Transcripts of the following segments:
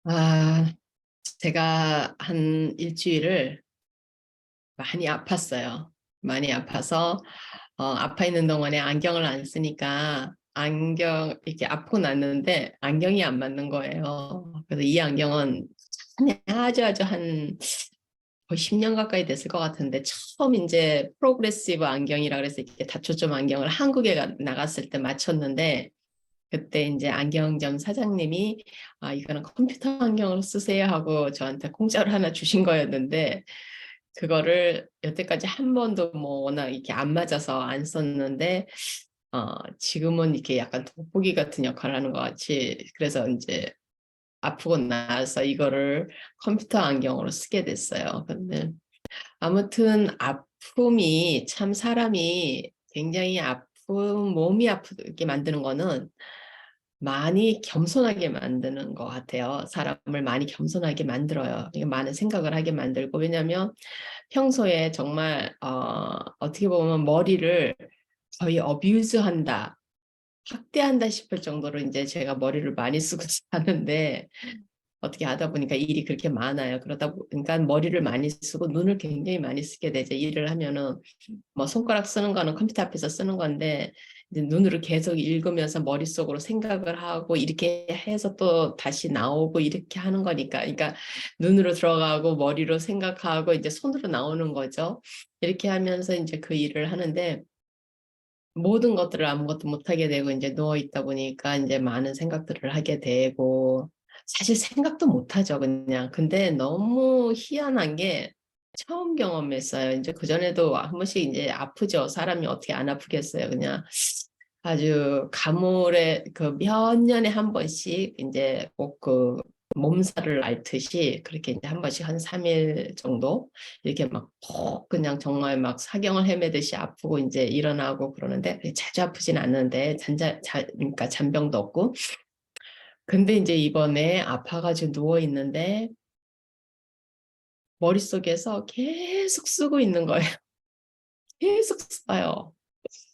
아, 제가 한 일주일을 많이 아팠어요. 많이 아파서, 아파 있는 동안에 안경을 안 쓰니까 이렇게 아프고 났는데 안경이 안 맞는 거예요. 그래서 이 안경은 아주 한 거의 10년 가까이 됐을 것 같은데 처음 이제 프로그레시브 안경이라 그래서 이렇게 다초점 안경을 한국에 나갔을 때 맞췄는데 그때 이제 안경점 사장님이 이거는 컴퓨터 안경으로 쓰세요 하고 저한테 공짜로 하나 주신 거였는데 그거를 여태까지 한 번도 뭐 워낙 이렇게 안 맞아서 안 썼는데 지금은 이렇게 약간 돋보기 같은 역할을 하는 것 같이 그래서 이제 아프고 나서 이거를 컴퓨터 안경으로 쓰게 됐어요. 근데 아무튼 아픔이 참 사람이 굉장히 몸이 아프게 만드는 거는 많이 겸손하게 만드는 것 같아요. 사람을 많이 겸손하게 만들어요. 이게 많은 생각을 하게 만들고 왜냐하면 평소에 정말 어떻게 보면 머리를 거의 어뷰즈한다, 학대한다 싶을 정도로 이제 제가 머리를 많이 쓰고 사는데 어떻게 하다 보니까 일이 그렇게 많아요. 그러다 보니까 머리를 많이 쓰고 눈을 굉장히 많이 쓰게 되죠. 일을 하면은 뭐 손가락 쓰는 거는 컴퓨터 앞에서 쓰는 건데 이제 눈으로 계속 읽으면서 머릿속으로 생각을 하고 이렇게 해서 또 다시 나오고 이렇게 하는 거니까 그러니까 눈으로 들어가고 머리로 생각하고 이제 손으로 나오는 거죠. 이렇게 하면서 이제 그 일을 하는데 모든 것들을 아무것도 못하게 되고 이제 누워 있다 보니까 이제 많은 생각들을 하게 되고 사실 생각도 못하죠 그냥. 근데 너무 희한한 게 처음 경험했어요. 이제 그전에도 한 번씩 이제 아프죠. 사람이 어떻게 안 아프겠어요. 그냥 아주 가물에 그 몇 년에 한 번씩 이제 꼭 그 몸살을 앓듯이 그렇게 이제 한 번씩 한 3일 정도 이렇게 막 푹 그냥 정말 막 사경을 헤매듯이 아프고 이제 일어나고 그러는데 자주 아프진 않는데 그러니까 잔병도 없고 근데 이제 이번에 아파가지고 누워 있는데 머릿속에서 계속 쓰고 있는 거예요. 계속 써요.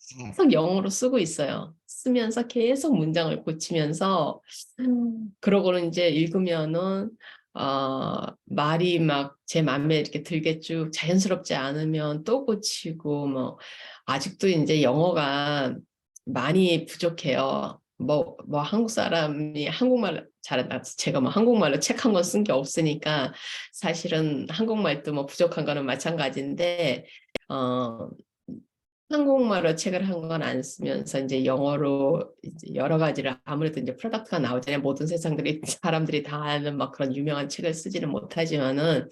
계속 영어로 쓰고 있어요. 쓰면서 계속 문장을 고치면서 그러고는 이제 읽으면은 말이 막 제 마음에 이렇게 들게 쭉 자연스럽지 않으면 또 고치고 뭐 아직도 이제 영어가 많이 부족해요. 뭐 한국 사람이 한국말 잘한다. 제가 뭐 한국말로 책 한 권 쓴 게 없으니까 사실은 한국말도 뭐 부족한 거는 마찬가지인데 어 한국말로 책을 한 권 안 쓰면서 이제 영어로 이제 여러 가지를 아무래도 이제 프로덕트가 나오잖아요. 모든 세상들이 사람들이 다 아는 막 그런 유명한 책을 쓰지는 못하지만은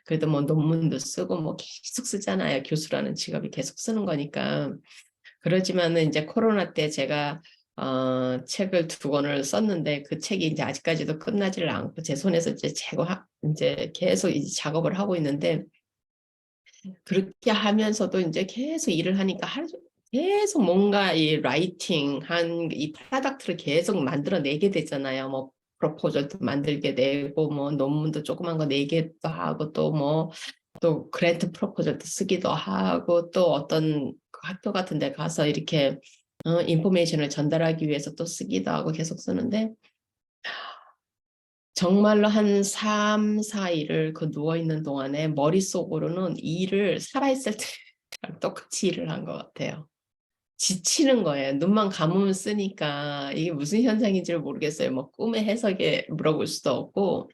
그래도 뭐 논문도 쓰고 뭐 계속 쓰잖아요. 교수라는 직업이 계속 쓰는 거니까. 그러지만은 이제 코로나 때 제가 책을 2권을 썼는데 그 책이 이제 아직까지도 끝나지를 않고 제 손에서 이제 계속 이제 작업을 하고 있는데 그렇게 하면서도 이제 계속 일을 하니까 계속 뭔가 이 라이팅 한 이 프로덕트를 계속 만들어내게 되잖아요. 뭐 프로포절도 만들게 되고 뭐 논문도 조그만 거 내기도 하고 또 뭐 또 그랜트 프로포절도 쓰기도 하고 또 어떤 그 학교 같은 데 가서 이렇게 인포메이션을 전달하기 위해서 또 쓰기도 하고 계속 쓰는데 정말로 한 3, 4일을 그 누워있는 동안에 머릿속으로는 일을 살아있을 때랑 똑같이 일을 한 것 같아요. 지치는 거예요. 눈만 감으면 쓰니까 이게 무슨 현상인지를 모르겠어요. 뭐 꿈의 해석에 물어볼 수도 없고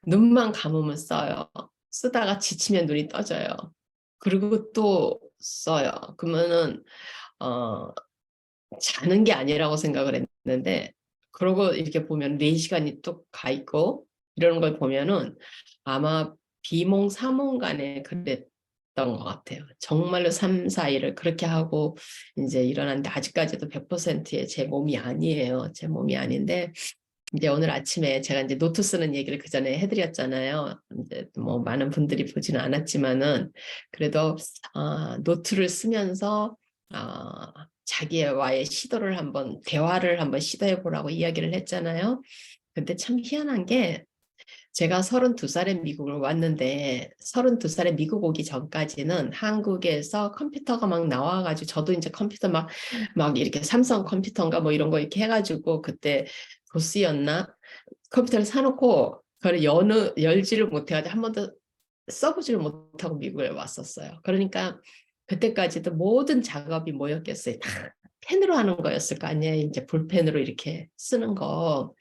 눈만 감으면 써요. 쓰다가 지치면 눈이 떠져요. 그리고 또 써요. 그러면은 어, 자는 게 아니라고 생각을 했는데 그러고 이렇게 보면 4시간이 또 가 있고 이러는 걸 보면은 아마 비몽사몽간에 그랬던 것 같아요. 정말로 3, 4일을 그렇게 하고 이제 일어났는데 아직까지도 100%의 제 몸이 아니에요. 제 몸이 아닌데 이제 오늘 아침에 제가 이제 노트 쓰는 얘기를 그 전에 해드렸잖아요. 이제 뭐 많은 분들이 보지는 않았지만은 그래도 노트를 쓰면서 자기와의 대화를 한번 시도해 보라고 이야기를 했잖아요. 근데 참 희한한 게 제가 32살에 미국을 왔는데 32살에 미국 오기 전까지는 한국에서 컴퓨터가 막 나와가지고 저도 이제 컴퓨터 막 이렇게 삼성 컴퓨터인가 뭐 이런 거 이렇게 해가지고 그때 도스였나? 컴퓨터를 사놓고 그걸 열지를 못해가지고 한 번도 써보지를 못하고 미국에 왔었어요. 그러니까 그때까지도 모든 작업이 뭐였겠어요? 다 펜으로 하는 거였을 거 아니에요. 이제 볼펜으로 이렇게 쓰는 거.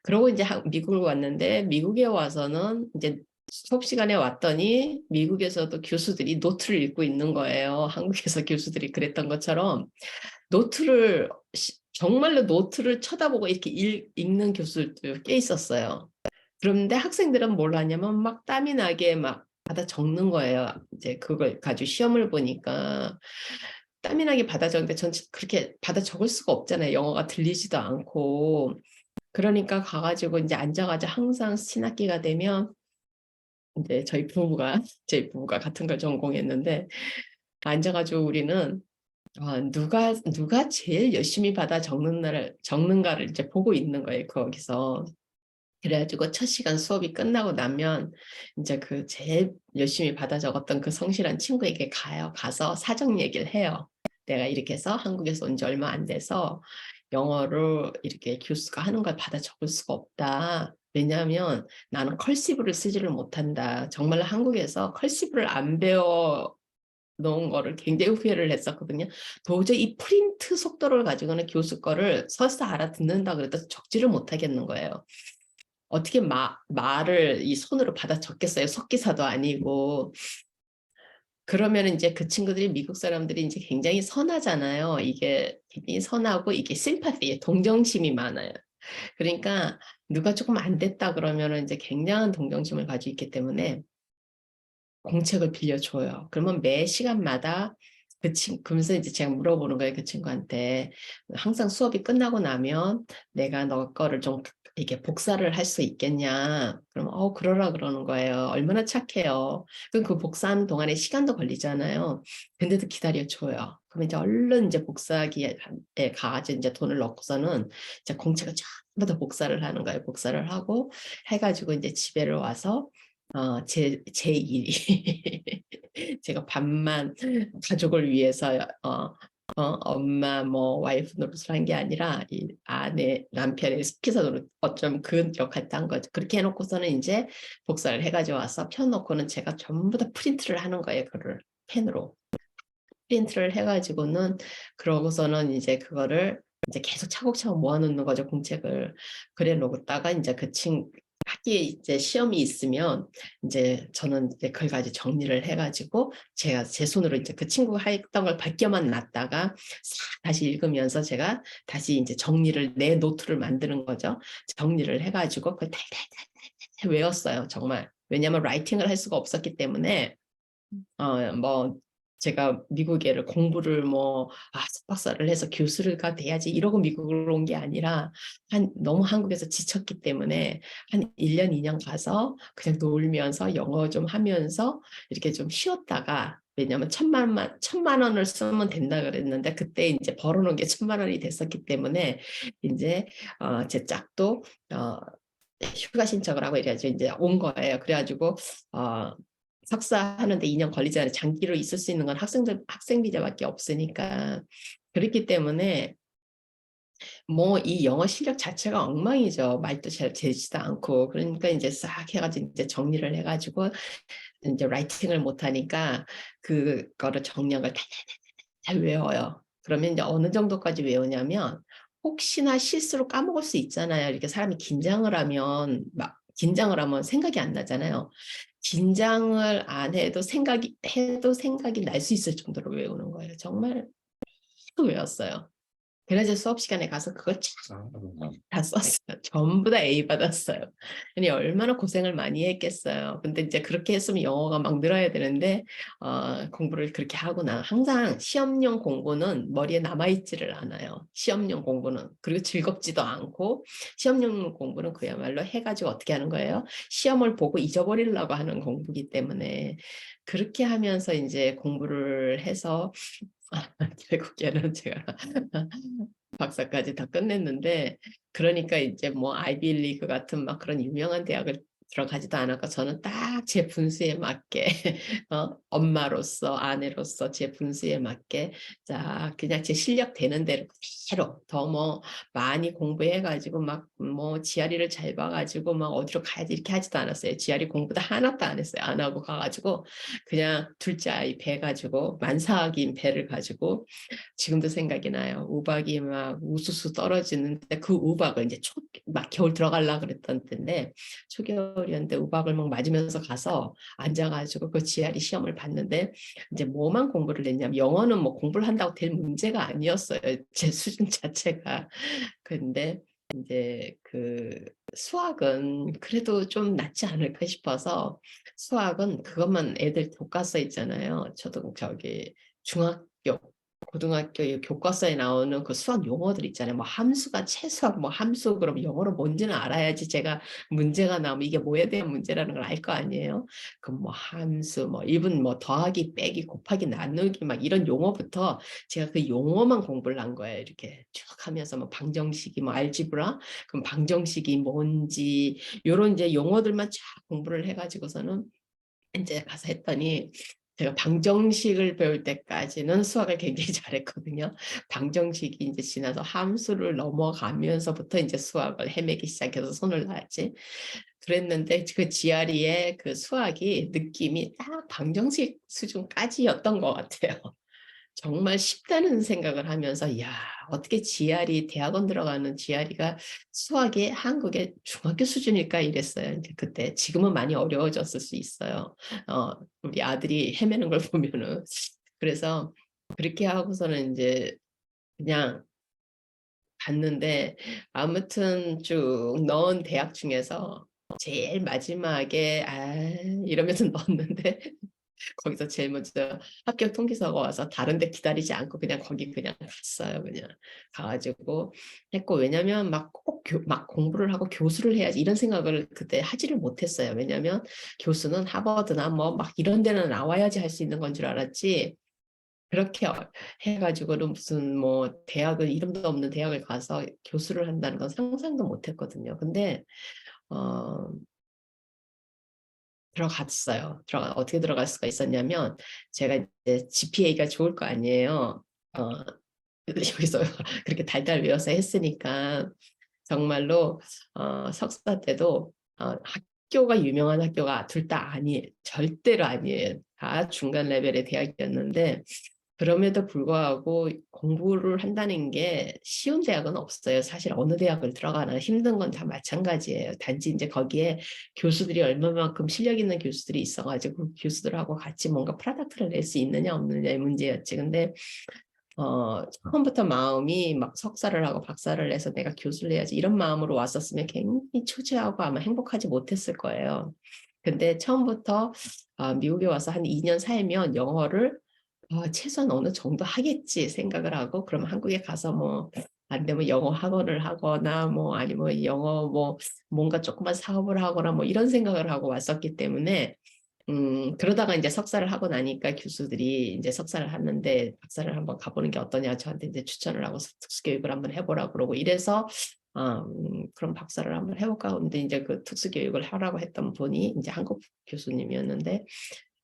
그러고 이제 미국을 왔는데 미국에 와서는 이제 수업 시간에 왔더니 미국에서도 교수들이 노트를 읽고 있는 거예요. 한국에서 교수들이 그랬던 것처럼 노트를 정말로 노트를 쳐다보고 이렇게 읽는 교수들도 꽤 있었어요. 그런데 학생들은 뭘 하냐면 막 땀이 나게 막 받아 적는 거예요. 이제 그걸 가지고 시험을 보니까 땀이 나게 받아 적는데 전 그렇게 받아 적을 수가 없잖아요. 영어가 들리지도 않고. 그러니까 가가지고 이제 앉아가지고 항상 신학기가 되면 이제 저희 부부가 같은 걸 전공했는데 앉아가지고 우리는 누가 제일 열심히 받아 적는가를 이제 보고 있는 거예요, 거기서. 그래가지고 첫 시간 수업이 끝나고 나면 이제 그 제일 열심히 받아 적었던 그 성실한 친구에게 가서 사정 얘기를 해요. 내가 이렇게 해서 한국에서 온 지 얼마 안 돼서 영어를 이렇게 교수가 하는 걸 받아 적을 수가 없다. 왜냐하면 나는 컬시브를 쓰지를 못한다. 정말 한국에서 컬시브를 안 배워 놓은 거를 굉장히 후회를 했었거든요. 도저히 이 프린트 속도를 가지고는 교수 거를 설사 알아듣는다 그래도 적지를 못하겠는 거예요. 어떻게 말을 이 손으로 받아 적겠어요. 속기사도 아니고. 그러면 이제 그 친구들이 미국 사람들이 이제 굉장히 선하잖아요. 이게 굉장히 선하고 이게 심파티, 동정심이 많아요. 그러니까 누가 조금 안 됐다 그러면은 이제 굉장한 동정심을 가지고 있기 때문에 공책을 빌려줘요. 그러면 매 시간마다 그러면서 이제 제가 물어보는 거예요. 그 친구한테. 항상 수업이 끝나고 나면 내가 너 거를 좀 이렇게 복사를 할 수 있겠냐. 그러면 그러라 그러는 거예요. 얼마나 착해요. 그럼 그 복사하는 동안에 시간도 걸리잖아요. 근데도 기다려줘요. 그러면 이제 얼른 이제 복사기에 가가지고 이제 돈을 넣고서는 이제 공책을 전부 다 복사를 하는 거예요. 복사를 하고 해가지고 이제 집에를 와서 제 일이 제가 밤만 가족을 위해서 엄마 뭐 와이프 노릇을 한 게 아니라 이 아내 남편의 스키사 노릇 어쩜 그 역할을 한 거죠. 그렇게 해놓고서는 이제 복사를 해가지고 와서 펴놓고는 제가 전부 다 프린트를 하는 거예요. 그를 펜으로 프린트를 해가지고는 그러고서는 이제 그거를 이제 계속 차곡차곡 모아놓는 거죠. 공책을 그래 놓다가 이제 학기에 이제 시험이 있으면 이제 저는 이제 그걸 가지고 정리를 해가지고 제가 제 손으로 이제 그 친구가 했던 걸 벗겨만 놨다가 싹 다시 읽으면서 제가 다시 이제 정리를 내 노트를 만드는 거죠. 정리를 해가지고 그걸 탈탈탈탈 외웠어요. 정말. 왜냐하면 라이팅을 할 수가 없었기 때문에 뭐 제가 미국에를 공부를 석박사를 해서 교수가 돼야지 이러고 미국을 온 게 아니라 너무 한국에서 지쳤기 때문에 한 1년, 2년 가서 그냥 놀면서 영어 좀 하면서 이렇게 좀 쉬었다가 왜냐하면 천만 원을 쓰면 된다 그랬는데 그때 이제 벌어놓은 게 1,000만 원이 됐었기 때문에 이제 제 짝도 휴가 신청을 하고 이래가지고 이제 온 거예요. 그래가지고 석사 하는데 2년 걸리잖아요. 장기로 있을 수 있는 건 학생 비자밖에 없으니까. 그렇기 때문에 이 영어 실력 자체가 엉망이죠. 말도 잘 되지도 않고. 그러니까 이제 싹 해가지고 이제 정리를 해가지고 이제 라이팅을 못하니까 그거를 정리한 걸 잘 외워요. 그러면 이제 어느 정도까지 외우냐면 혹시나 실수로 까먹을 수 있잖아요. 이렇게 사람이 긴장을 하면 생각이 안 나잖아요. 긴장을 안 해도 생각이 날 수 있을 정도로 외우는 거예요. 정말 계속 외웠어요. 그래서 수업 시간에 가서 그걸 다 썼어요. 전부 다 A 받았어요. 아니 얼마나 고생을 많이 했겠어요. 근데 이제 그렇게 했으면 영어가 막 늘어야 되는데 공부를 그렇게 하구나. 항상 시험용 공부는 머리에 남아있지를 않아요. 시험용 공부는. 그리고 즐겁지도 않고 시험용 공부는 그야말로 해가지고 어떻게 하는 거예요? 시험을 보고 잊어버리려고 하는 공부이기 때문에 그렇게 하면서 이제 공부를 해서 결국에는 제가 박사까지 다 끝냈는데 그러니까 이제 아이비리그 같은 막 그런 유명한 대학을 들어가지도 않았고 저는 딱 제 분수에 맞게 엄마로서 아내로서 제 분수에 맞게 자 그냥 제 실력 되는 대로 그대로 더 뭐 많이 공부해 가지고 막 뭐 GRE를 잘 봐 가지고 막 어디로 가야지 이렇게 하지도 않았어요. GRE 공부도 하나도 안 했어요. 안 하고 가 가지고 그냥 둘째 아이 배 가지고 만삭인 배를 가지고 지금도 생각이 나요. 우박이 막 우수수 떨어지는데 그 우박을 이제 막 겨울 들어가려고 그랬던 때인데 초겨울이었는데 우박을 막 맞으면서 가서 앉아가지고 그 GRE 시험을 봤는데 이제 뭐만 공부를 했냐면 영어는 뭐 공부를 한다고 될 문제가 아니었어요. 제 수준 자체가. 근데 이제 그 수학은 그래도 좀 낫지 않을까 싶어서 수학은 그것만 애들 교과서 있잖아요. 저도 저기 중학교 고등학교 교과서에 나오는 그 수학 용어들 있잖아요. 뭐 함수가 최소한 뭐 함수 그럼 영어로 뭔지는 알아야지 제가 문제가 나오면 이게 뭐에 대한 문제라는 걸 알 거 아니에요. 그럼 뭐 함수 뭐 이분 뭐 더하기 빼기 곱하기 나누기 막 이런 용어부터 제가 그 용어만 공부를 한 거예요. 이렇게 쭉 하면서 뭐 방정식이 뭐 알지브라 그럼 방정식이 뭔지 요런 이제 용어들만 쫙 공부를 해가지고서는 이제 가서 했더니 제가 방정식을 배울 때까지는 수학을 굉장히 잘했거든요. 방정식이 이제 지나서 함수를 넘어가면서부터 이제 수학을 헤매기 시작해서 손을 놨지. 그랬는데 그 GRE의 그 수학이 느낌이 딱 방정식 수준까지였던 것 같아요. 정말 쉽다는 생각을 하면서 야 어떻게 GRE 대학원 들어가는 GRE가 수학이 한국의 중학교 수준일까 이랬어요. 이제 그때 지금은 많이 어려워졌을 수 있어요. 우리 아들이 헤매는 걸 보면은 그래서 그렇게 하고서는 이제 그냥 갔는데 아무튼 쭉 넣은 대학 중에서 제일 마지막에 이러면서 넣었는데 거기서 제일 먼저 합격 통지서가 와서 다른 데 기다리지 않고 그냥 거기 그냥 갔어요. 그냥 가가지고 했고 왜냐면 막 공부를 하고 교수를 해야지 이런 생각을 그때 하지를 못했어요. 왜냐면 교수는 하버드나 뭐 막 이런 데는 나와야지 할 수 있는 건 줄 알았지. 그렇게 해가지고는 무슨 뭐 대학을 이름도 없는 대학을 가서 교수를 한다는 건 상상도 못했거든요. 근데 어, 들어갔어요. 어떻게 들어갈 수가 있었냐면 제가 이제 GPA가 좋을 거 아니에요. 어, 여기서 그렇게 달달 외워서 했으니까 정말로 석사 때도 학교가 유명한 학교가 둘 다 아니에요. 절대로 아니에요. 다 중간 레벨의 대학이었는데 그럼에도 불구하고 공부를 한다는 게 쉬운 대학은 없어요. 사실 어느 대학을 들어가나 힘든 건 다 마찬가지예요. 단지 이제 거기에 교수들이 얼마만큼 실력 있는 교수들이 있어가지고 그 교수들하고 같이 뭔가 프로덕트를 낼 수 있느냐 없느냐의 문제였지. 근데 처음부터 마음이 막 석사를 하고 박사를 해서 내가 교수를 해야지 이런 마음으로 왔었으면 굉장히 초조하고 아마 행복하지 못했을 거예요. 근데 처음부터 미국에 와서 한 2년 살면 영어를 최소한 어느 정도 하겠지 생각을 하고 그러면 한국에 가서 뭐 안 되면 영어 학원을 하거나 뭐 아니면 영어 뭐 뭔가 조그만 사업을 하거나 뭐 이런 생각을 하고 왔었기 때문에 그러다가 이제 석사를 하고 나니까 교수들이 이제 석사를 하는데 박사를 한번 가보는 게 어떠냐 저한테 이제 추천을 하고 특수교육을 한번 해보라 그러고 이래서 그럼 박사를 한번 해볼까 근데 이제 그 특수교육을 하라고 했던 분이 이제 한국 교수님이었는데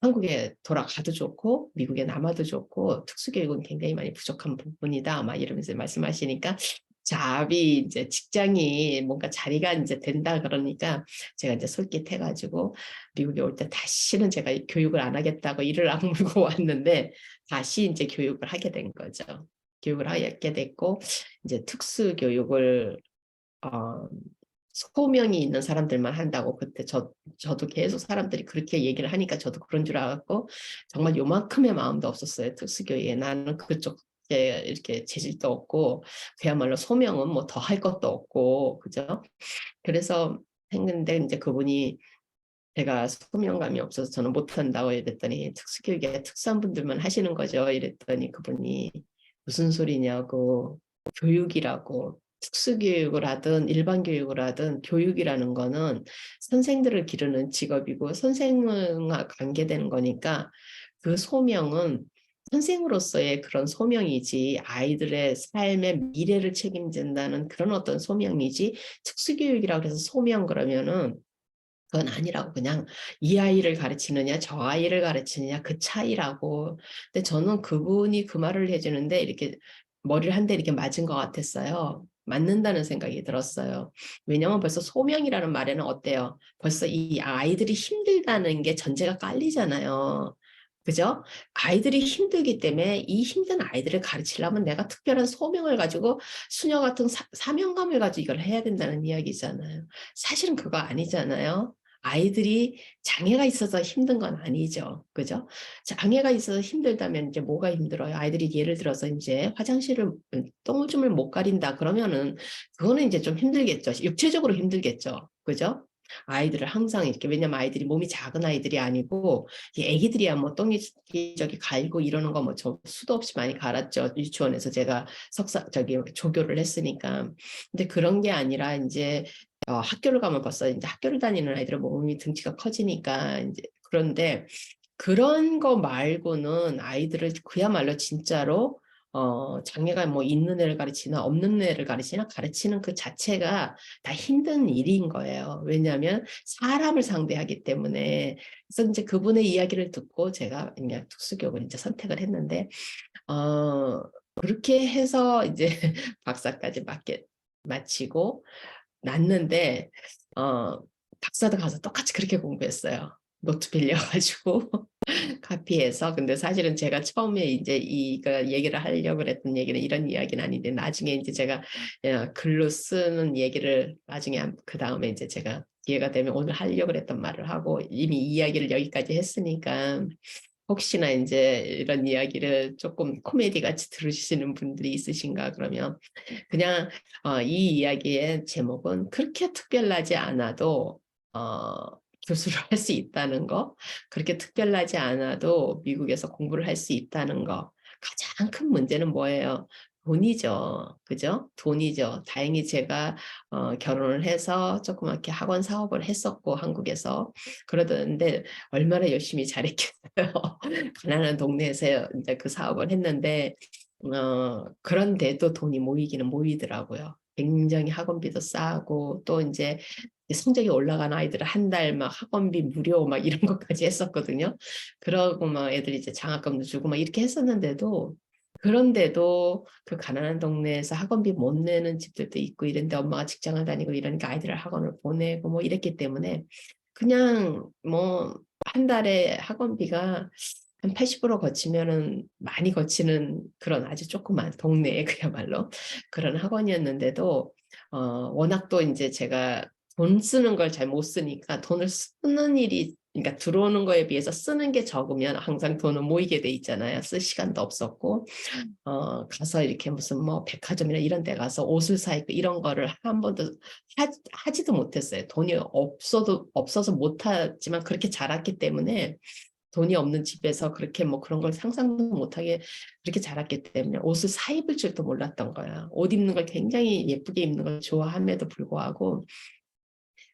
한국에 돌아가도 좋고 미국에 남아도 좋고 특수교육은 굉장히 많이 부족한 부분이다 막 이러면서 말씀하시니까 잡이 이제 직장이 뭔가 자리가 이제 된다 그러니까 제가 이제 솔깃해가지고 미국에 올 때 다시는 제가 교육을 안 하겠다고 이를 악물고 왔는데 다시 이제 교육을 하게 된 거죠. 교육을 하게 됐고 이제 특수교육을 어, 소명이 있는 사람들만 한다고 그때 저도 계속 사람들이 그렇게 얘기를 하니까 저도 그런 줄 알았고 정말 요만큼의 마음도 없었어요. 특수교육에 나는 그쪽에 이렇게 재질도 없고 그야말로 소명은 뭐 더 할 것도 없고 그죠? 그래서 했는데 이제 그분이 제가 소명감이 없어서 저는 못한다고 이랬더니 특수교육에 특수한 분들만 하시는 거죠. 이랬더니 그분이 무슨 소리냐고 교육이라고 특수교육을 하든 일반 교육을 하든 교육이라는 거는 선생들을 기르는 직업이고 선생과 관계되는 거니까 그 소명은 선생으로서의 그런 소명이지 아이들의 삶의 미래를 책임진다는 그런 어떤 소명이지 특수교육이라고 해서 소명 그러면은 그건 아니라고. 그냥 이 아이를 가르치느냐 저 아이를 가르치느냐 그 차이라고. 근데 저는 그분이 그 말을 해주는데 이렇게 머리를 한 대 이렇게 맞은 것 같았어요. 맞는다는 생각이 들었어요. 왜냐면 벌써 소명이라는 말에는 어때요? 벌써 이 아이들이 힘들다는 게 전제가 깔리잖아요. 그죠? 아이들이 힘들기 때문에 이 힘든 아이들을 가르치려면 내가 특별한 소명을 가지고 수녀 같은 사명감을 가지고 이걸 해야 된다는 이야기잖아요. 사실은 그거 아니잖아요. 아이들이 장애가 있어서 힘든 건 아니죠. 그죠? 장애가 있어서 힘들다면 이제 뭐가 힘들어요? 아이들이 예를 들어서 이제 화장실을 똥오줌을 못 가린다 그러면은 그거는 이제 좀 힘들겠죠. 육체적으로 힘들겠죠. 그죠? 아이들을 항상 이렇게 왜냐면 아이들이 몸이 작은 아이들이 아니고 애기들이야 뭐 똥이 저기 갈고 이러는 거 뭐 저 수도 없이 많이 갈았죠. 유치원에서 제가 저기 조교를 했으니까. 근데 그런 게 아니라 이제 학교를 가면 벌써 이제 학교를 다니는 아이들은 몸이 등치가 커지니까 이제 그런데 그런 거 말고는 아이들을 그야말로 진짜로 장애가 뭐 있는 애를 가르치나 없는 애를 가르치나 가르치는 그 자체가 다 힘든 일인 거예요. 왜냐하면 사람을 상대하기 때문에. 그래서 이제 그분의 이야기를 듣고 제가 그냥 특수교육을 이제 선택을 했는데 어, 그렇게 해서 이제 박사까지 마치고 났는데 박사도 가서 똑같이 그렇게 공부했어요. 노트 빌려가지고 카피해서. 근데 사실은 제가 처음에 이제 이거 얘기를 하려고 했던 얘기는 이런 이야기는 아닌데 나중에 이제 제가 글로 쓰는 얘기를 나중에 그 다음에 이제 제가 기회가 되면 오늘 하려고 했던 말을 하고 이미 이야기를 여기까지 했으니까 혹시나 이제 이런 이야기를 조금 코미디 같이 들으시는 분들이 있으신가 그러면 그냥 이 이야기의 제목은 그렇게 특별하지 않아도 교수를 할 수 있다는 거, 그렇게 특별하지 않아도 미국에서 공부를 할 수 있다는 거. 가장 큰 문제는 뭐예요? 돈이죠. 그죠? 돈이죠. 다행히 제가 결혼을 해서 조그맣게 학원 사업을 했었고 한국에서 그러던데 얼마나 열심히 잘했겠어요. 가난한 동네에서 이제 그 사업을 했는데 그런데도 돈이 모이기는 모이더라고요. 굉장히 학원비도 싸고 또 이제 성적이 올라간 아이들은 한 달 막 학원비 무료 막 이런 것까지 했었거든요. 그러고 막 애들 이제 장학금도 주고 막 이렇게 했었는데도 그런데도 그 가난한 동네에서 학원비 못 내는 집들도 있고 이런데 엄마가 직장을 다니고 이러니까 아이들을 학원을 보내고 뭐 이랬기 때문에 그냥 뭐 한 달에 학원비가 한 80% 거치면은 많이 거치는 그런 아주 조그만 동네에 그야말로 그런 학원이었는데도 워낙 또 이제 제가 돈 쓰는 걸 잘 못 쓰니까 돈을 쓰는 일이 그러니까 들어오는 거에 비해서 쓰는 게 적으면 항상 돈은 모이게 돼 있잖아요. 쓸 시간도 없었고 가서 이렇게 무슨 뭐 백화점이나 이런 데 가서 옷을 사 입고 이런 거를 한 번도 하지도 못했어요. 돈이 없어서 못하지만 그렇게 자랐기 때문에 돈이 없는 집에서 그렇게 뭐 그런 걸 상상도 못하게 그렇게 자랐기 때문에 옷을 사 입을 줄도 몰랐던 거야. 옷 입는 걸 굉장히 예쁘게 입는 걸 좋아함에도 불구하고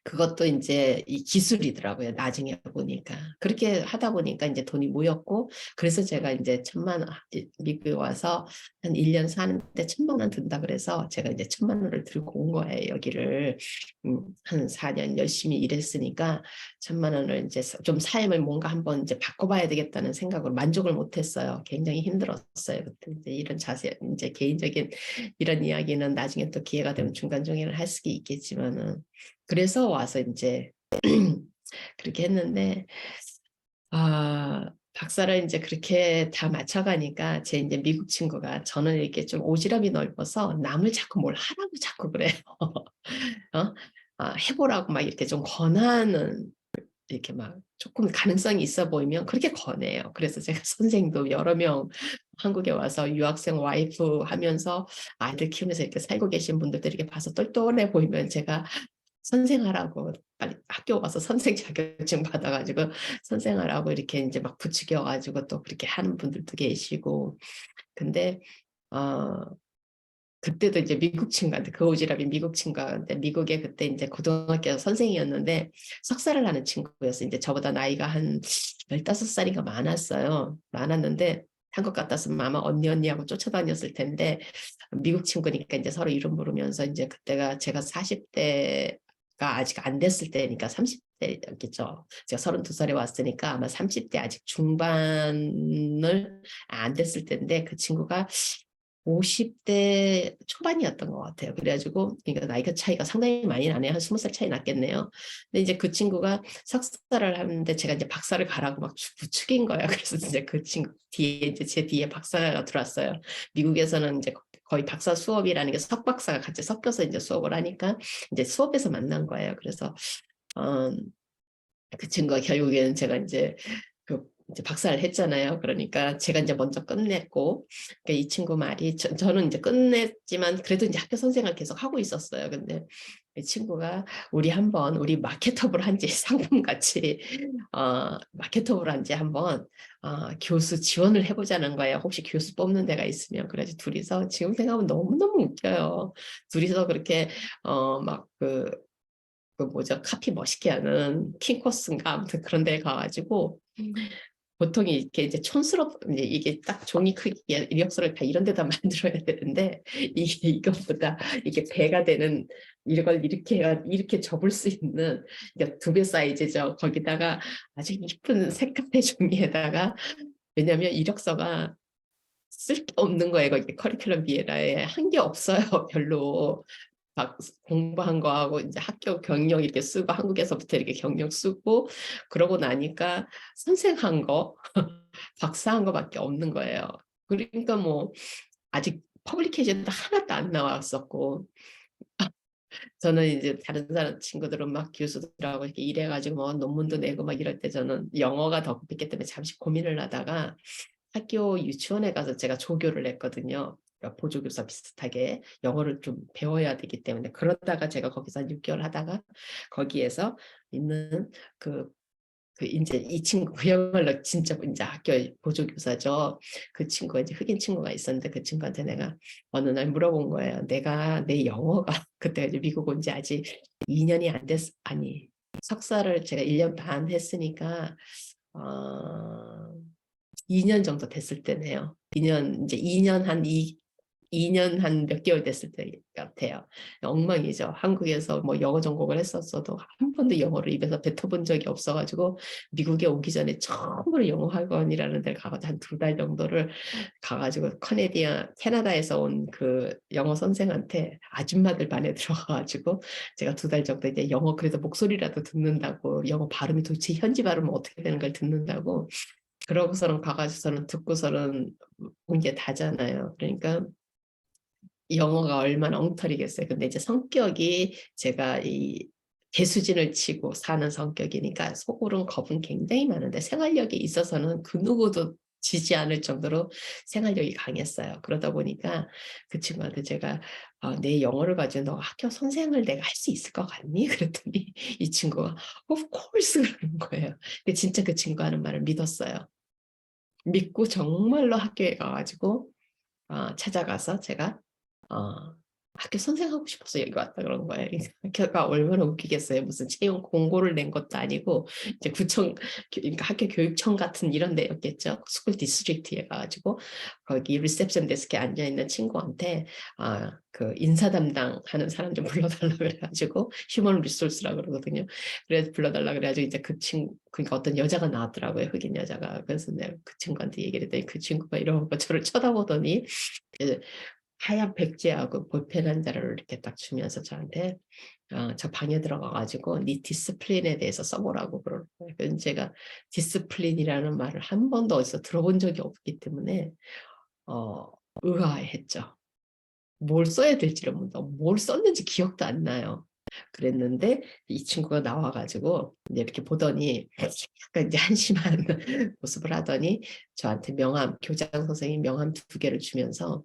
그것도 이제 이 기술이더라고요. 나중에 보니까. 그렇게 하다 보니까 이제 돈이 모였고, 그래서 제가 이제 미국에 와서 한 1년 사는데 1,000만 원 든다 그래서 제가 이제 1,000만 원을 들고 온 거예요, 여기를. 한 4년 열심히 일했으니까 1,000만 원을 이제 좀 삶을 뭔가 한번 이제 바꿔봐야 되겠다는 생각으로 만족을 못했어요. 굉장히 힘들었어요. 그때 이제 이런 이제 개인적인 이런 이야기는 나중에 또 기회가 되면 중간중간에 할 수 있겠지만은. 그래서 와서 이제 그렇게 했는데 박사를 이제 그렇게 다 맞춰가니까 제 이제 미국 친구가 저는 이렇게 좀 오지랖이 넓어서 남을 자꾸 뭘 하라고 자꾸 그래요. 어? 해보라고 막 이렇게 좀 권하는 이렇게 막 조금 가능성이 있어 보이면 그렇게 권해요. 그래서 제가 선생도 여러 명 한국에 와서 유학생 와이프 하면서 아이들 키우면서 이렇게 살고 계신 분들도 이렇게 봐서 똘똘해 보이면 제가 선생하라고 빨리 학교 가서 선생 자격증 받아가지고 선생하라고 이렇게 이제 막 부추겨가지고 또 그렇게 하는 분들도 계시고 근데 어 그때도 이제 미국 친구한테 그 오지랖이 미국 친구한테 미국에 그때 이제 고등학교 선생이었는데 석사를 하는 친구였어. 이제 저보다 나이가 한 15살인가 많았어요. 많았는데 한국 갔다 왔으면 아마 언니 하고 쫓아다녔을 텐데 미국 친구니까 이제 서로 이름 부르면서 이제 그때가 제가 40대가 아직 안 됐을 때니까 30대였겠죠. 제가 32살에 왔으니까 아마 30대 아직 중반을 안 됐을 때인데 그 친구가 50대 초반이었던 것 같아요. 그래가지고 그러니까 나이가 차이가 상당히 많이 나네요. 한 20살 차이 났겠네요. 근데 이제 그 친구가 석사를 하는데 제가 이제 박사를 가라고 막 부추긴 거예요. 그래서 이제 그 친구 뒤에 이제 제 뒤에 박사가 들어왔어요. 미국에서는 이제 거의 박사 수업이라는 게 석박사가 같이 섞여서 이제 수업을 하니까 이제 수업에서 만난 거예요. 그래서 어, 그 친구가 결국에는 제가 이제 박사를 했잖아요. 그러니까 제가 이제 먼저 끝냈고, 그러니까 이 친구 말이 저는 이제 끝냈지만 그래도 이제 학교 선생을 계속 하고 있었어요. 근데 이 친구가 우리 마케터블 한지 상품 같이 마케터블 한지 한번 교수 지원을 해보자는 거예요. 혹시 교수 뽑는 데가 있으면. 그래서 둘이서 지금 생각하면 너무너무 웃겨요. 둘이서 그렇게 그 뭐죠? 카피 멋있게 하는 킹코스인가 아무튼 그런 데 가가지고 보통 이렇게 이제 이제 이게 딱 종이 크기 이력서를 다 이런 데다 만들어야 되는데 이것보다 이게 배가 되는 이걸 이렇게 접을 수 있는 2배 사이즈죠. 거기다가 아주 이쁜 색깔의 종이에다가 왜냐하면 이력서가 쓸 게 없는 거예요. 거기 커리큘럼 비에라에 한 게 없어요. 별로. 막 공부한 거하고 이제 학교 경력 이렇게 쓰고 한국에서부터 이렇게 경력 쓰고 그러고 나니까 선생한 거 박사한 거밖에 없는 거예요. 그러니까 뭐 아직 퍼블리케이션도 하나도 안 나왔었고 저는 이제 다른 사람 친구들은 막 교수들하고 이렇게 일해가지고 뭐 논문도 내고 막 이럴 때 저는 영어가 더 급했기 때문에 잠시 고민을 하다가 학교 유치원에 가서 제가 조교를 했거든요. 그러니까 보조교사 비슷하게 영어를 좀 배워야 되기 때문에 그러다가 제가 거기서 한 6개월 하다가 거기에서 있는 이제 이 친구 그야말로 진짜 이제 학교 보조교사죠. 그 친구가 이제 흑인 친구가 있었는데 그 친구한테 내가 어느 날 물어본 거예요. 내가 내 영어가 그때 이제 미국 온 지 아직 2년이 안 됐, 아니 석사를 제가 1년 반 했으니까 어, 2년 정도 됐을 때네요. 2년 한 몇 개월 됐을 때 같아요. 엉망이죠. 한국에서 뭐 영어 전공을 했었어도 한 번도 영어를 입에서 뱉어본 적이 없어가지고 미국에 오기 전에 처음으로 영어 학원이라는 데를 가가지고 한 2달 정도를 가가지고 캐나다에서 온 그 영어 선생한테 아줌마들 반에 들어가가지고 제가 2달 정도 이제 영어 그래도 목소리라도 듣는다고 영어 발음이 도대체 현지 발음은 어떻게 되는 걸 듣는다고 그러고서는 가가지고서는 듣고서는 온 게 다잖아요. 그러니까 영어가 얼마나 엉터리겠어요. 근데 이제 성격이 제가 이 개수진을 치고 사는 성격이니까 속으로는 겁은 굉장히 많은데 생활력에 있어서는 그 누구도 지지 않을 정도로 생활력이 강했어요. 그러다 보니까 그 친구한테 제가 내 영어를 가지고 너 학교 선생을 내가 할 수 있을 것 같니? 그랬더니 이 친구가 of course 그러는 거예요. 근데 진짜 그 친구 하는 말을 믿었어요. 믿고 정말로 학교에 가가지고 찾아가서 제가 어, 학교 선생하고 싶어서 여기 왔다 그런 거예요. 학교가 얼마나 웃기겠어요. 무슨 채용 공고를 낸 것도 아니고 이제 그러니까 학교 교육청 같은 이런 데였겠죠. 스쿨 디스트릭트에 가가지고 거기 리셉션 데스크에 앉아 있는 친구한테 그 인사 담당하는 사람 좀 불러달라 그래가지고 휴먼 리소스라 그러거든요. 그래서 불러달라 그래가지고 이제 그 친구 그러니까 어떤 여자가 나왔더라고요. 흑인 여자가. 그래서 내가 그 친구한테 얘기를 했더니 그 친구가 이러고 저를 쳐다보더니 하얀 백지하고 볼펜 한 자를 이렇게 딱 주면서 저한테 저 방에 들어가가지고 네 디스플린에 대해서 써보라고 그러는 거예요. 그래서 제가 디스플린이라는 말을 한 번도 어디서 들어본 적이 없기 때문에 의아했죠. 뭘 써야 될지를 모르고 뭘 썼는지 기억도 안 나요. 그랬는데 이 친구가 나와가지고 이제 이렇게 보더니 약간 이제 한심한 모습을 하더니 저한테 교장 선생님 명함 2개를 주면서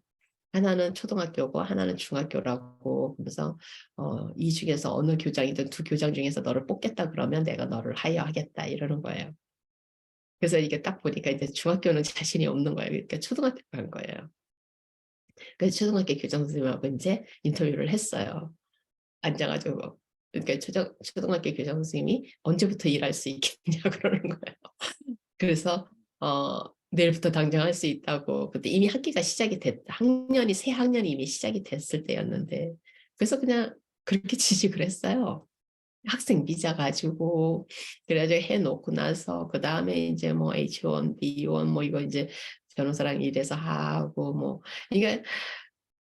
하나는 초등학교고 하나는 중학교라고 그래서 이 중에서 어느 교장이든 2교장 중에서 너를 뽑겠다 그러면 내가 너를 하여하겠다 이러는 거예요. 그래서 이게 딱 보니까 이제 중학교는 자신이 없는 거예요. 그러니까 초등학교 간 거예요. 그래서 초등학교 교장 선생님하고 이제 인터뷰를 했어요. 앉아가지고 그러니까 초등학교 교장 선생님이 언제부터 일할 수 있겠냐 그러는 거예요. 그래서 내일부터 당장 할 수 있다고. 그때 이미 학기가 시작이 새 학년이 이미 시작이 됐을 때였는데 그래서 그냥 그렇게 지식을 했어요. 학생 비자 가지고 그래가지고 해놓고 나서 그 다음에 이제 뭐 H1, B1 뭐 이거 이제 변호사랑 일해서 하고 뭐 이게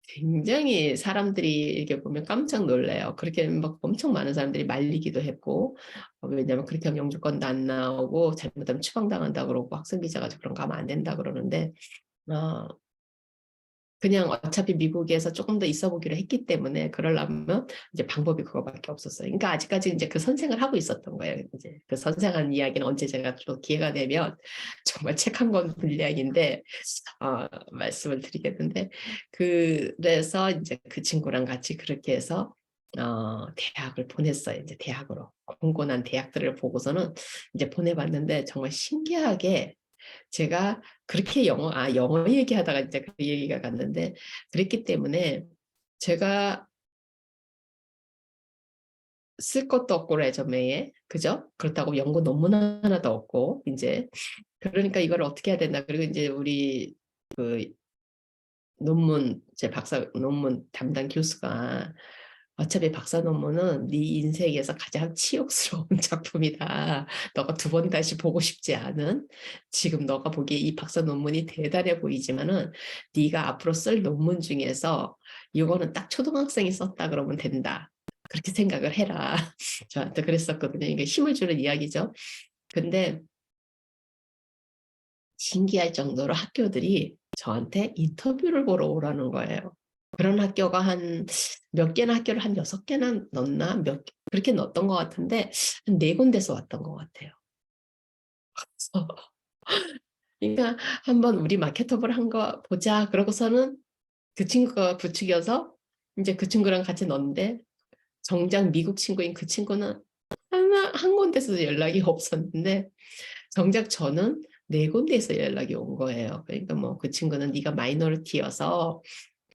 굉장히 사람들이 이렇게 보면 깜짝 놀래요. 그렇게 막 엄청 많은 사람들이 말리기도 했고 왜냐면 그렇게 하면 영주권도 안 나오고 잘못하면 추방당한다 그러고 학생 비자 가지고 그런 거 하면 안 된다 그러는데 어, 그냥 어차피 미국에서 조금 더 있어 보기로 했기 때문에 그러려면 이제 방법이 그거밖에 없었어요. 그러니까 아직까지 이제 그 선생을 하고 있었던 거예요. 이제 그 선생한 이야기는 언제 제가 또 기회가 되면 정말 책 한 권 분량인데 말씀을 드리겠는데 그래서 이제 그 친구랑 같이 그렇게 해서 대학을 보냈어요. 이제 대학으로 공고난 대학들을 보고서는 이제 보내봤는데 정말 신기하게 제가 그렇게 영어 얘기하다가 이제 그 얘기가 갔는데 그랬기 때문에 제가 쓸 것도 없고 레저메에 그죠? 그렇다고 연구 논문 하나도 없고 이제 그러니까 이걸 어떻게 해야 된다. 그리고 이제 우리 그 논문 제 박사 논문 담당 교수가 어차피 박사 논문은 네 인생에서 가장 치욕스러운 작품이다. 너가 두 번 다시 보고 싶지 않은 지금 너가 보기에 이 박사 논문이 대단해 보이지만은 네가 앞으로 쓸 논문 중에서 이거는 딱 초등학생이 썼다 그러면 된다. 그렇게 생각을 해라. 저한테 그랬었거든요. 이게 힘을 주는 이야기죠. 근데 신기할 정도로 학교들이 저한테 인터뷰를 보러 오라는 거예요. 그런 학교가 한 몇 개나 학교를 한 6개나 넣나? 그렇게 넣었던 것 같은데 한 4군데서 왔던 것 같아요. 그러니까 한번 우리 마케터블 한 거 보자. 그러고서는 그 친구가 부추겨서 이제 그 친구랑 같이 넣는데 정작 미국 친구인 그 친구는 한 군데서도 연락이 없었는데 정작 저는 4군데에서 연락이 온 거예요. 그러니까 뭐 그 친구는 네가 마이너리티여서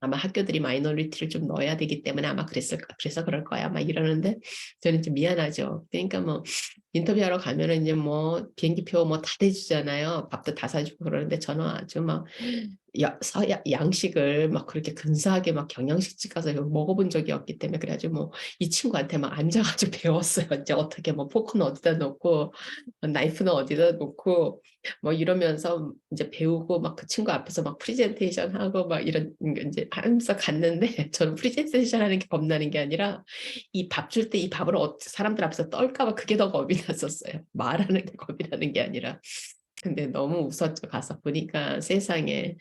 아마 학교들이 마이너리티를 좀 넣어야 되기 때문에 아마 그래서 그럴 거야. 막 이러는데 저는 좀 미안하죠. 그러니까 뭐 인터뷰하러 가면은 이제 뭐 비행기표 뭐 다 대주잖아요. 밥도 다 사주고 그러는데 저는 아주 막 양식을 막 그렇게 근사하게 막 경양식집 가서 먹어본 적이 없기 때문에 그래가지고 뭐 이 친구한테 막 앉아가지고 배웠어요. 이제 어떻게 뭐 포크는 어디다 놓고 나이프는 어디다 놓고 뭐 이러면서 이제 배우고 막 그 친구 앞에서 막 프리젠테이션 하고 막 이런 이제 하면서 갔는데 저는 프리젠테이션 하는 게 겁나는 게 아니라 이 밥 줄 때 이 밥을 사람들 앞에서 떨까봐 그게 더 겁이 났었어요. 말하는 게 겁이 나는 게 아니라. 근데 너무 웃었죠. 가서 보니까 세상에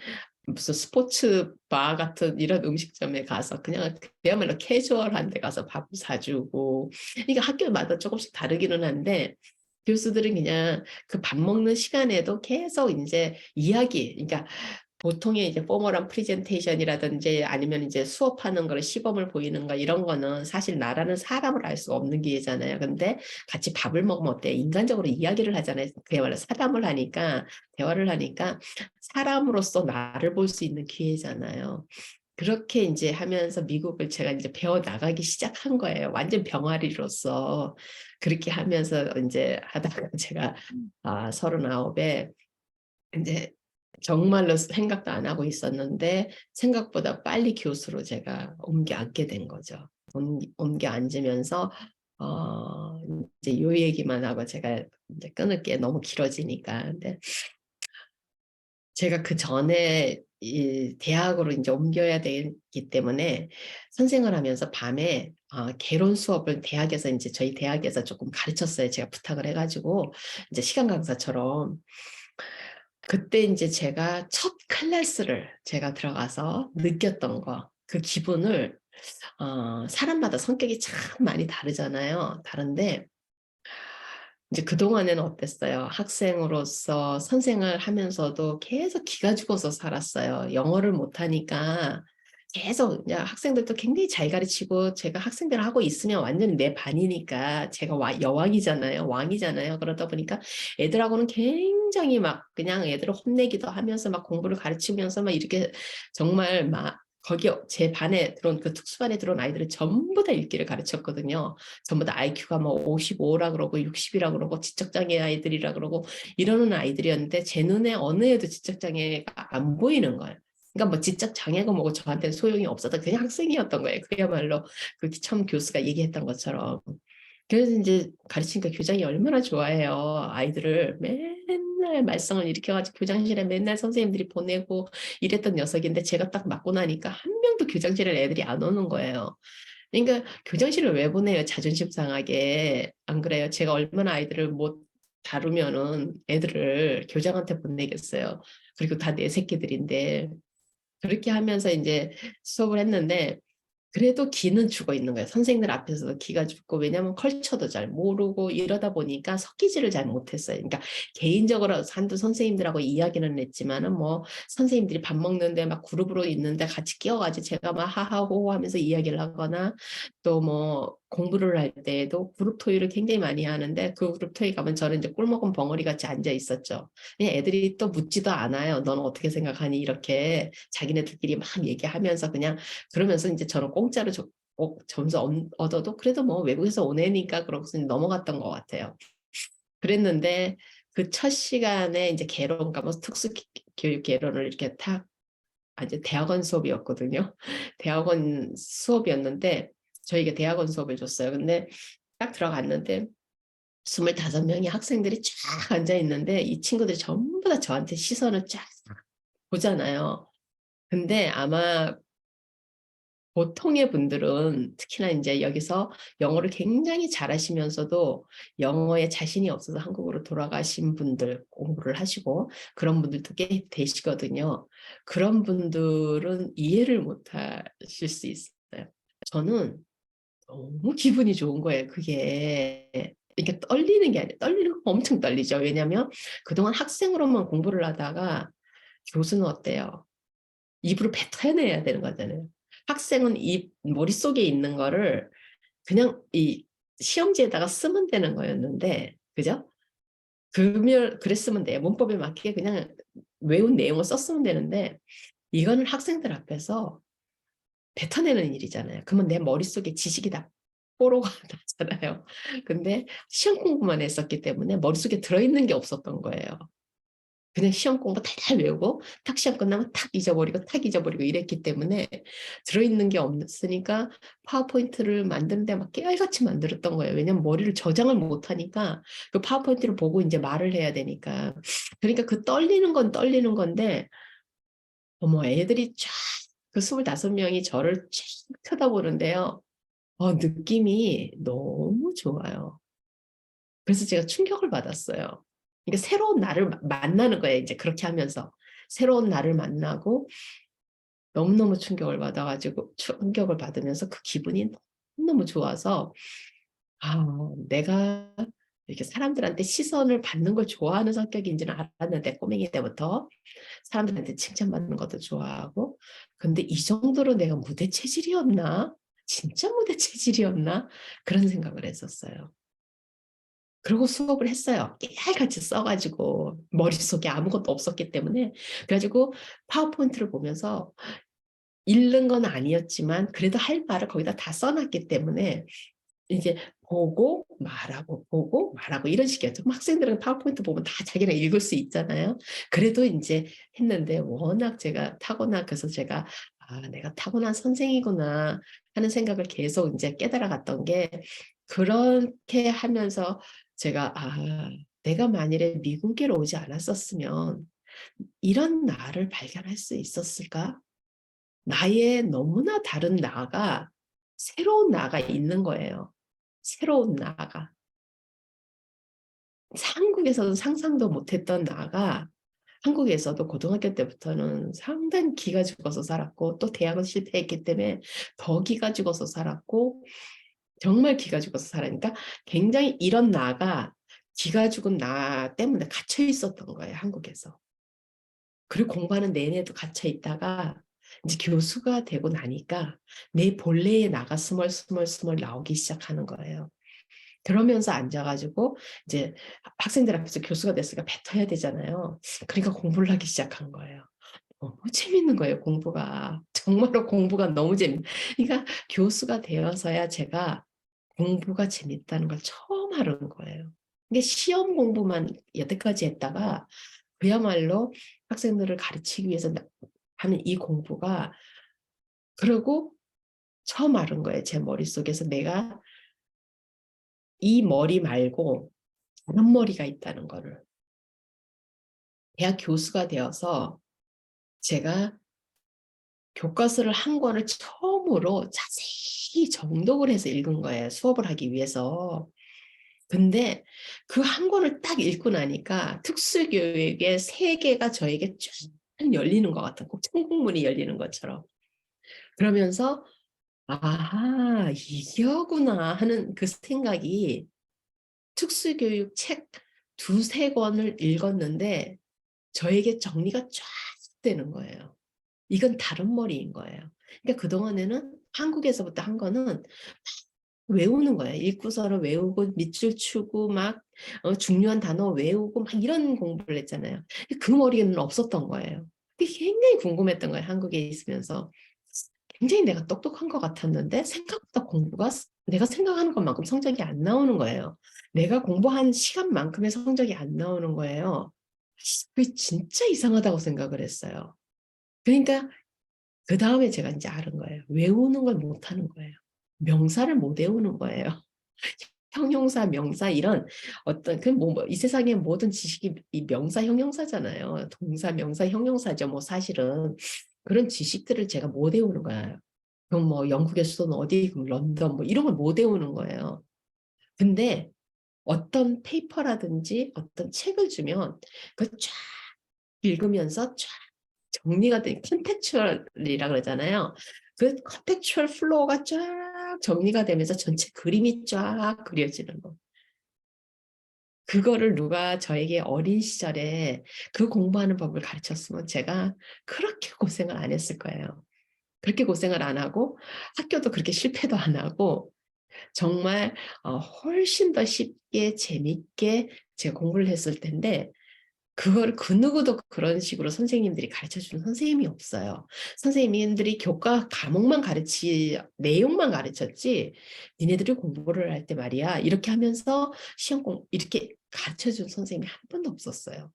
무슨 스포츠 바 같은 이런 음식점에 가서 그냥 그야말로 캐주얼한 데 가서 밥 사주고 그러니까 학교마다 조금씩 다르기는 한데 교수들은 그냥 그 밥 먹는 시간에도 계속 이제 이야기 그러니까 보통의 이제 포멀한 프리젠테이션이라든지 아니면 이제 수업하는 거를 시범을 보이는 거 이런 거는 사실 나라는 사람을 알 수 없는 기회잖아요. 근데 같이 밥을 먹으면 어때? 인간적으로 이야기를 하잖아요. 그야말로 사담을 하니까 대화를 하니까 사람으로서 나를 볼 수 있는 기회잖아요. 그렇게 이제 하면서 미국을 제가 이제 배워 나가기 시작한 거예요. 완전 병아리로서 그렇게 하면서 이제 하다가 제가 39에 이제 정말로 생각도 안 하고 있었는데 생각보다 빨리 교수로 제가 옮겨 앉게 된 거죠. 옮겨 앉으면서 이제 요 얘기만 하고 제가 이제 끊을게 너무 길어지니까. 근데 제가 그 전에 이 대학으로 이제 옮겨야 되기 때문에 선생을 하면서 밤에 개론 수업을 대학에서 이제 저희 대학에서 조금 가르쳤어요. 제가 부탁을 해가지고 이제 시간 강사처럼. 그때 이제 제가 첫 클래스를 제가 들어가서 느꼈던 거, 그 기분을 사람마다 성격이 참 많이 다르잖아요. 다른데 이제 그동안에는 어땠어요? 학생으로서 선생을 하면서도 계속 기가 죽어서 살았어요. 영어를 못하니까 계속 그냥 학생들도 굉장히 잘 가르치고 제가 학생들 하고 있으면 완전 내 반이니까 제가 여왕이잖아요. 왕이잖아요. 그러다 보니까 애들하고는 굉장히 막 그냥 애들을 혼내기도 하면서 막 공부를 가르치면서 막 이렇게 정말 막 거기 제 반에 들어온 그 특수반에 들어온 아이들을 전부 다 읽기를 가르쳤거든요. 전부 다 IQ가 뭐 55라 그러고 60이라 그러고 지적장애 아이들이라 그러고 이러는 아이들이었는데 제 눈에 어느 애도 지적장애가 안 보이는 거예요. 그러니까 뭐 지적장애가 뭐고 저한테는 소용이 없어서 그냥 학생이었던 거예요. 그야말로 그 처음 교수가 얘기했던 것처럼. 그래서 이제 가르치니까 교장이 얼마나 좋아해요. 아이들을 맨날 말썽을 일으켜가지고 교장실에 맨날 선생님들이 보내고 이랬던 녀석인데 제가 딱 맞고 나니까 한 명도 교장실에 애들이 안 오는 거예요. 그러니까 교장실을 왜 보내요? 자존심 상하게. 안 그래요? 제가 얼마나 아이들을 못 다루면은 애들을 교장한테 보내겠어요. 그리고 다 내 새끼들인데. 그렇게 하면서 이제 수업을 했는데 그래도 기는 죽어 있는 거예요. 선생님들 앞에서도 기가 죽고 왜냐하면 컬처도 잘 모르고 이러다 보니까 섞이지를 잘 못했어요. 그러니까 개인적으로 한두 선생님들하고 이야기는 했지만은 뭐 선생님들이 밥 먹는데 막 그룹으로 있는데 같이 끼어가지고 제가 막 하하호호 하면서 이야기를 하거나 또 뭐 공부를 할 때에도 그룹 토의를 굉장히 많이 하는데 그 그룹 토의 가면 저는 이제 꿀먹은 벙어리 같이 앉아 있었죠. 그냥 애들이 또 묻지도 않아요. 너는 어떻게 생각하니? 이렇게 자기네들끼리 막 얘기하면서 그냥 그러면서 이제 저는 공짜로 점수 얻어도 그래도 뭐 외국에서 온 애니까 그러고 넘어갔던 것 같아요. 그랬는데 그 첫 시간에 이제 개론가 뭐 특수 교육 개론을 이렇게 탁 이제 대학원 수업이었거든요. 대학원 수업이었는데 저희가 대학원 수업을 줬어요. 근데 딱 들어갔는데 25명의 학생들이 쫙 앉아 있는데 이 친구들이 전부 다 저한테 시선을 쫙 보잖아요. 근데 아마 보통의 분들은 특히나 이제 여기서 영어를 굉장히 잘하시면서도 영어에 자신이 없어서 한국으로 돌아가신 분들 공부를 하시고 그런 분들도 꽤 되시거든요. 그런 분들은 이해를 못 하실 수 있어요. 저는 너무 기분이 좋은 거예요. 그게 이렇게 떨리는 게 아니라 떨리는 거 엄청 떨리죠. 왜냐하면 그동안 학생으로만 공부를 하다가 교수는 어때요? 입으로 뱉어내야 되는 거잖아요. 학생은 이 머릿속에 있는 거를 그냥 이 시험지에다가 쓰면 되는 거였는데, 그죠? 그랬으면 돼요. 문법에 맞게 그냥 외운 내용을 썼으면 되는데, 이거는 학생들 앞에서 뱉어내는 일이잖아요. 그러면 내 머릿속에 지식이 다 뽀로가 나잖아요. 근데 시험 공부만 했었기 때문에 머릿속에 들어있는 게 없었던 거예요. 그냥 시험 공부 달달 외우고 탁 시험 끝나면 탁 잊어버리고 이랬기 때문에 들어있는 게 없으니까 파워포인트를 만드는데 막 깨알같이 만들었던 거예요. 왜냐면 머리를 저장을 못하니까 그 파워포인트를 보고 이제 말을 해야 되니까. 그러니까 그 떨리는 건 떨리는 건데 어머 애들이 쫙 그 25명이 저를 쫙 쳐다보는데요. 느낌이 너무 좋아요. 그래서 제가 충격을 받았어요. 그러니까 새로운 나를 만나는 거예요. 이제 그렇게 하면서. 새로운 나를 만나고 너무너무 충격을 받으면서 그 기분이 너무너무 좋아서, 내가 이렇게 사람들한테 시선을 받는 걸 좋아하는 성격인지는 알았는데, 꼬맹이 때부터 사람들한테 칭찬받는 것도 좋아하고, 근데 이 정도로 내가 무대 체질이었나? 진짜 무대 체질이었나? 그런 생각을 했었어요. 그리고 수업을 했어요. 깨알같이 써가지고 머릿속에 아무것도 없었기 때문에 그래가지고 파워포인트를 보면서 읽는 건 아니었지만 그래도 할 말을 거기다 다 써놨기 때문에 이제 보고 말하고 이런 식이었죠. 학생들은 파워포인트 보면 다 자기가 읽을 수 있잖아요. 그래도 이제 했는데 워낙 제가 그래서 제가 내가 타고난 선생이구나 하는 생각을 계속 이제 깨달아갔던 게 그렇게 하면서 제가 내가 만일에 미국에 오지 않았었으면 이런 나를 발견할 수 있었을까? 나의 너무나 다른 나가 새로운 나가 있는 거예요. 새로운 나가. 한국에서는 상상도 못했던 나가 한국에서도 고등학교 때부터는 상당히 기가 죽어서 살았고 또 대학은 실패했기 때문에 더 기가 죽어서 살았고 정말 기가 죽어서 살으니까 굉장히 이런 나가 기가 죽은 나 때문에 갇혀 있었던 거예요, 한국에서. 그리고 공부하는 내내도 갇혀 있다가 이제 교수가 되고 나니까 내 본래의 나가 스멀스멀 나오기 시작하는 거예요. 그러면서 앉아가지고 이제 학생들 앞에서 교수가 됐으니까 뱉어야 되잖아요. 그러니까 공부를 하기 시작한 거예요. 너무 재밌는 거예요, 공부가. 정말로 공부가 너무 그러니까 교수가 되어서야 제가 공부가 재밌다는 걸 처음 알은 거예요. 이게 시험 공부만 여태까지 했다가 그야말로 학생들을 가르치기 위해서 하는 이 공부가 그러고 처음 알은 거예요. 제 머릿속에서 내가 이 머리 말고 다른 머리가 있다는 거를. 대학 교수가 되어서 제가 교과서를 한 권을 처음으로 자세히 정독을 해서 읽은 거예요. 수업을 하기 위해서. 근데 그 한 권을 딱 읽고 나니까 특수교육의 세계가 저에게 쫙 열리는 것 같은, 꼭 천국문이 열리는 것처럼. 그러면서 아하, 이거구나 하는 그 생각이, 특수교육 책 두세 권을 읽었는데 저에게 정리가 쫙 되는 거예요. 이건 다른 머리인 거예요. 그러니까 그동안에는 한국에서부터 한 거는 외우는 거예요. 읽고서를 외우고 밑줄 추고 막 중요한 단어 외우고 막 이런 공부를 했잖아요. 그 머리는 없었던 거예요. 그게 굉장히 궁금했던 거예요. 한국에 있으면서. 굉장히 내가 똑똑한 것 같았는데 생각보다 공부가 내가 생각하는 것만큼 성적이 안 나오는 거예요. 내가 공부한 시간만큼의 성적이 안 나오는 거예요. 그게 진짜 이상하다고 생각을 했어요. 그러니까 그 다음에 제가 이제 알은 거예요. 외우는 걸 못하는 거예요. 명사를 못 외우는 거예요. 형용사, 명사 이런 어떤 이 세상의 모든 지식이 이 명사, 형용사잖아요. 동사, 명사, 형용사죠. 뭐 사실은 그런 지식들을 제가 못 외우는 거예요. 그럼 뭐 영국의 수도는 어디, 런던 뭐 이런 걸 못 외우는 거예요. 근데 어떤 페이퍼라든지 어떤 책을 주면 그 쫙 읽으면서 쫙 정리가 된 컨텍츄얼이라 그러잖아요. 그 컨텍츄얼 플로우가 쫙 정리가 되면서 전체 그림이 쫙 그려지는 거. 그거를 누가 저에게 어린 시절에 그 공부하는 법을 가르쳤으면 제가 그렇게 고생을 안 했을 거예요. 그렇게 고생을 안 하고 학교도 그렇게 실패도 안 하고 정말 훨씬 더 쉽게 재밌게 제가 공부를 했을 텐데, 그걸 그 누구도 그런 식으로 선생님들이 가르쳐주는 선생님이 없어요. 선생님들이 교과 과목만 내용만 가르쳤지, 니네들이 공부를 할 때 말이야, 이렇게 하면서 이렇게 가르쳐준 선생님이 한 번도 없었어요.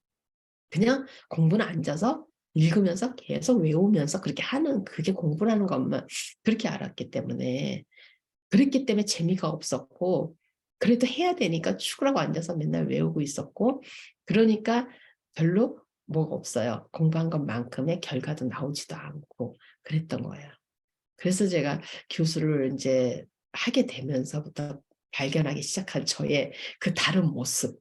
그냥 공부는 앉아서 읽으면서 계속 외우면서 그렇게 하는, 그게 공부라는 것만 그렇게 알았기 때문에, 재미가 없었고, 그래도 해야 되니까 죽으라고 앉아서 맨날 외우고 있었고, 그러니까 별로 뭐가 없어요. 공부한 것만큼의 결과도 나오지도 않고 그랬던 거예요. 그래서 제가 교수를 이제 하게 되면서부터 발견하기 시작한 저의 그 다른 모습,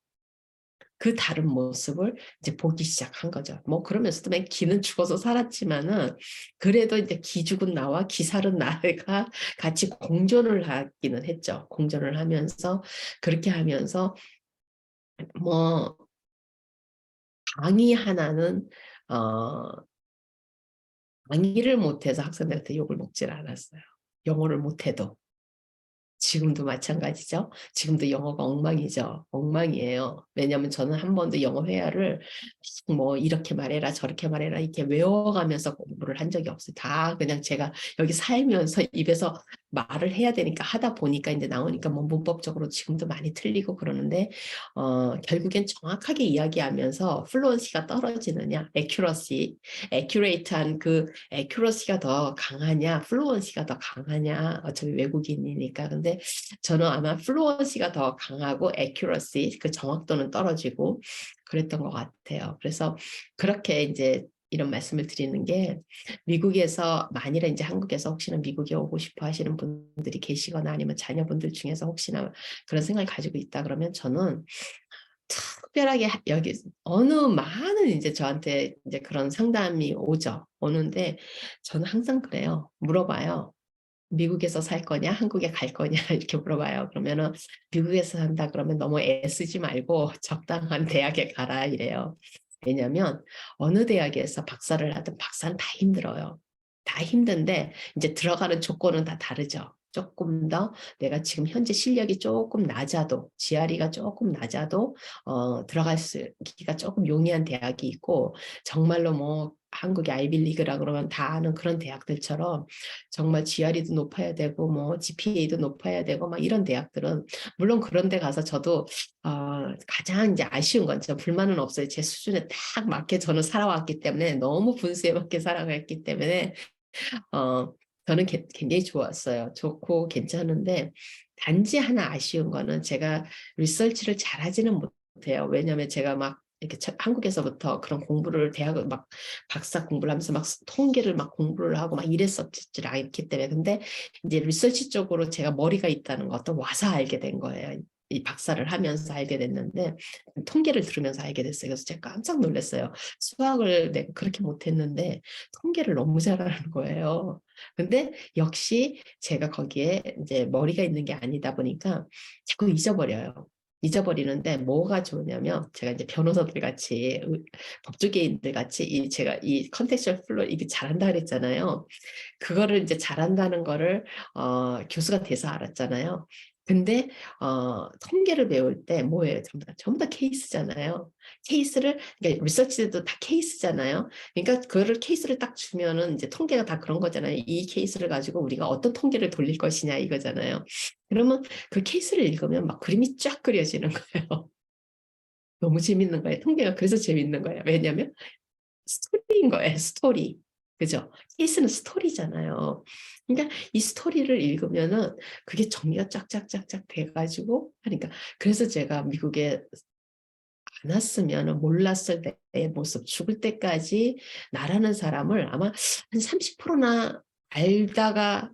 그 다른 모습을 이제 보기 시작한 거죠. 뭐 그러면서도 맨 기는 죽어서 살았지만은 그래도 이제 기죽은 나와 기살은 나가 같이 공존을 하기는 했죠. 공존을 하면서 그렇게 하면서 뭐 강의 하나는 어 강의를 못해서 학생들한테 욕을 먹질 않았어요. 영어를 못해도. 지금도 마찬가지죠. 지금도 영어가 엉망이죠. 엉망이에요. 왜냐하면 저는 한 번도 영어 회화를 뭐 이렇게 말해라 저렇게 말해라 이렇게 외워가면서 공부를 한 적이 없어요. 다 그냥 제가 여기 살면서 입에서 말을 해야 되니까 하다 보니까 이제 나오니까 뭐 문법적으로 지금도 많이 틀리고 그러는데 결국엔 정확하게 이야기하면서 플루언시가 떨어지느냐, accurate한 그 accuracy가 더 강하냐, 플루언시가 더 강하냐, 어차피 외국인이니까. 근데 저는 아마 플루언시가 더 강하고 accuracy, 그 정확도는 떨어지고 그랬던 것 같아요. 그래서 그렇게 이제 이런 말씀을 드리는 게, 미국에서 만일에 이제 한국에서 혹시나 미국에 오고 싶어 하시는 분들이 계시거나 아니면 자녀분들 중에서 혹시나 그런 생각을 가지고 있다 그러면 저는 특별하게 여기 많은 이제 저한테 이제 그런 상담이 오는데 저는 항상 그래요. 물어봐요. 미국에서 살 거냐, 한국에 갈 거냐 이렇게 물어봐요. 그러면은 미국에서 산다 그러면 너무 애쓰지 말고 적당한 대학에 가라 이래요. 왜냐하면 어느 대학에서 박사를 하든 박사는 다 힘들어요. 다 힘든데 이제 들어가는 조건은 다 다르죠. 조금 더 내가 지금 현재 실력이 조금 낮아도, GRE가 조금 낮아도 들어갈 수기가 조금 용이한 대학이 있고, 정말로 뭐 한국의 아이빌리그라 그러면 다 아는 그런 대학들처럼 정말 GRE도 높아야 되고 뭐 GPA도 높아야 되고 막 이런 대학들은, 물론 그런 데 가서 저도 가장 이제 아쉬운 건, 저 불만은 없어요. 제 수준에 딱 맞게 저는 살아왔기 때문에, 너무 분수에 맞게 살아갔기 때문에 저는 굉장히 좋았어요. 좋고 괜찮은데 단지 하나 아쉬운 거는 제가 리서치를 잘하지는 못해요. 왜냐하면 제가 막 이렇게 한국에서부터 그런 공부를 대학을 막 박사 공부를 하면서 막 통계를 막 공부를 하고 막 이랬었지 않기 때문에. 근데 이제 리서치 쪽으로 제가 머리가 있다는 것도 와서 알게 된 거예요. 이 박사를 하면서 알게 됐는데, 통계를 들으면서 알게 됐어요. 그래서 제가 깜짝 놀랐어요. 수학을 내가 그렇게 못했는데 통계를 너무 잘하는 거예요. 근데 역시 제가 거기에 이제 머리가 있는 게 아니다 보니까 자꾸 잊어버려요. 잊어버리는데 뭐가 좋으냐면, 제가 이제 변호사들 같이 법조계인들 같이 제가 이 컨텍스츄얼 플로 이게 잘한다 그랬잖아요. 그거를 이제 잘한다는 거를 교수가 돼서 알았잖아요. 근데 통계를 배울 때 뭐예요? 전부 다 케이스잖아요. 케이스를, 그러니까 리서치도 다 케이스잖아요. 그러니까 그거를 케이스를 딱 주면은 이제 통계가 다 그런 거잖아요. 이 케이스를 가지고 우리가 어떤 통계를 돌릴 것이냐 이거잖아요. 그러면 그 케이스를 읽으면 막 그림이 쫙 그려지는 거예요. 너무 재밌는 거예요. 통계가 그래서 재밌는 거예요. 왜냐하면 스토리인 거예요. 스토리. 그죠? 케이스는 스토리잖아요. 그러니까 이 스토리를 읽으면은 그게 정리가 쫙쫙쫙쫙 돼가지고 하니까, 그래서 제가 미국에 안 왔으면 몰랐을 때의 모습, 죽을 때까지 나라는 사람을 아마 한 30%나 알다가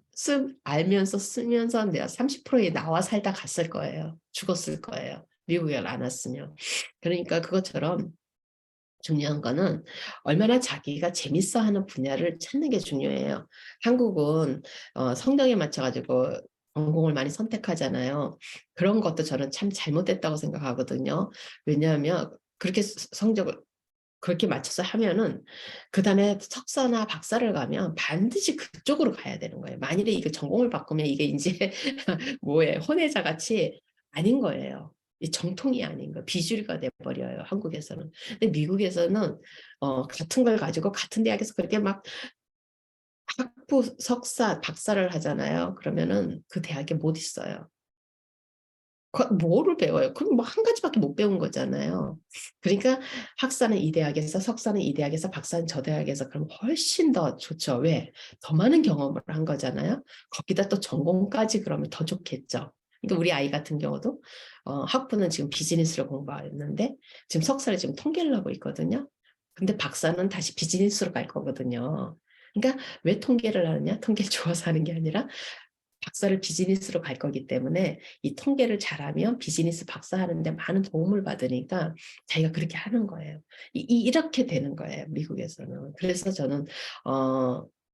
알면서 쓰면서 내가 30%에 나와 살다 갔을 거예요. 죽었을 거예요. 미국에 안 왔으면. 그러니까 그것처럼 중요한 거는 얼마나 자기가 재밌어 하는 분야를 찾는 게 중요해요. 한국은 성적에 맞춰가지고 전공을 많이 선택하잖아요. 그런 것도 저는 참 잘못됐다고 생각하거든요. 왜냐하면 그렇게 성적을 그렇게 맞춰서 하면은 그다음에 석사나 박사를 가면 반드시 그쪽으로 가야 되는 거예요. 만일에 이거 전공을 바꾸면 이게 이제 뭐예요? 혼외자 같이 아닌 거예요. 이 정통이 아닌 거, 비주류가 돼버려요. 한국에서는. 근데 미국에서는 같은 걸 가지고 같은 대학에서 그렇게 막 학부, 석사, 박사를 하잖아요. 그러면은 그 대학에 못 있어요. 뭐를 배워요? 그럼 뭐 한 가지밖에 못 배운 거잖아요. 그러니까 학사는 이 대학에서, 석사는 이 대학에서, 박사는 저 대학에서, 그럼 훨씬 더 좋죠. 왜? 더 많은 경험을 한 거잖아요. 거기다 또 전공까지 그러면 더 좋겠죠. 그러니까 우리 아이 같은 경우도 학부는 지금 비즈니스를 공부하는데 지금 석사를 지금 통계를 하고 있거든요. 근데 박사는 다시 비즈니스로 갈 거거든요. 그러니까 왜 통계를 하느냐? 통계를 좋아서 하는 게 아니라 박사를 비즈니스로 갈 거기 때문에 이 통계를 잘하면 비즈니스 박사 하는데 많은 도움을 받으니까 자기가 그렇게 하는 거예요. 이렇게 되는 거예요, 미국에서는. 그래서 저는